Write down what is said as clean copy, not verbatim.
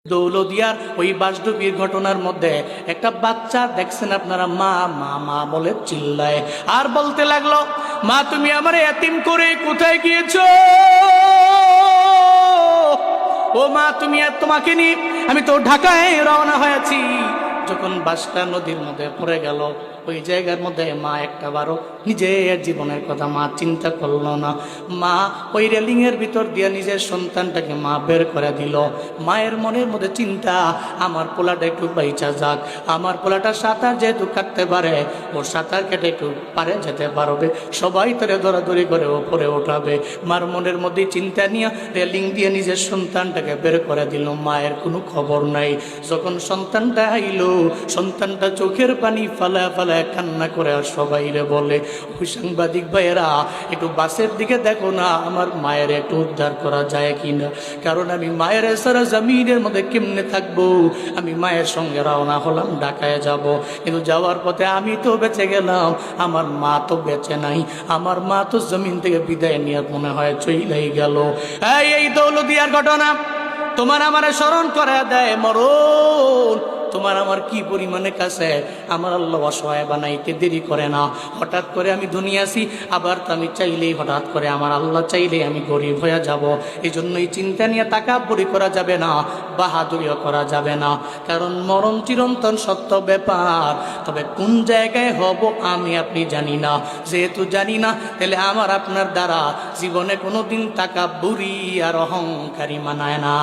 দৌলদিয়ার ওই বাসডুবির ঘটনার মধ্যে একটা বাচ্চা দেখছেন আপনারা, মা মা মা বলে চিল্লায় আর বলতে লাগলো, মা তুমি আমার এতিম করে কোথায় গিয়েছো? ও মা তুমি আর তোমাকে নিয়ে আমি তো ঢাকায় রওনা হয়েছি। যখন বাসটা নদীর মধ্যে পড়ে গেল, ওই জায়গার মধ্যে মা একটা বারো নিজের জীবনের কথা মা চিন্তা করলো না। মা ওই রেলিংয়ের ভিতর দিয়ে নিজের সন্তানটাকে মা বের করে দিল। মায়ের মনের মধ্যে চিন্তা, আমার পোলাটা একটু বাইচা যাক, আমার পোলাটা সাঁতার যেহেতু কাটতে পারে, ওর সাঁতার কেটে একটু পারে যেতে পারবে, সবাই তারে দৌড়াদৌড়ি করে ওপরে ওঠাবে। মার মনের মধ্যে চিন্তা নিয়ে রেলিং দিয়ে নিজের সন্তানটাকে বের করে দিল। মায়ের কোনো খবর নাই। যখন সন্তানটা আইলো, সন্তানটা চোখের পানি ফালা ফালা কান্না করে আর সবাই রে বলে, ওই সাংবাদিক ভাইয়েরা একটু বাসের দিকে দেখো না, আমার মায়ের একটু উদ্ধার করা যায় কিনা, কারণ আমি মায়ের সারা জমিনের মধ্যে কেমনে থাকবো। আমি মায়ের সঙ্গে রওনা হলাম, ঢাকায় যাব, কিন্তু যাওয়ার পথে আমি তো বেঁচে গেলাম, আমার মা তো বেঁচে নাই, আমার মা তো জমিন থেকে বিদায় নিয়ে মনে হয় চলেই গেল। এই দৌলদিয়ার ঘটনা তোমার আমার স্মরণ করে দেয় মরণ তোমার আমার কি পরিমাণে কাছে আমার আল্লাহ অসহায় বানাইতে দেরি করে না। হঠাৎ করে আমি দুনিয়াছি, আবার তো আমি চাইলেই হঠাৎ করে আমার আল্লাহ চাইলেই আমি গরিব হয়ে যাব। এই জন্য এই চিন্তা নিয়ে তাকাব্বুরি করা যাবে না, বাহাদুরিও করা যাবে না, কারণ মরণ চিরন্তন সত্য ব্যাপার। তবে কোন জায়গায় হব আমি আপনি জানি না, যেহেতু জানি না তাহলে আমার আপনার দ্বারা জীবনে কোনোদিন তাকাব্বুরি আর অহংকারী মানায় না।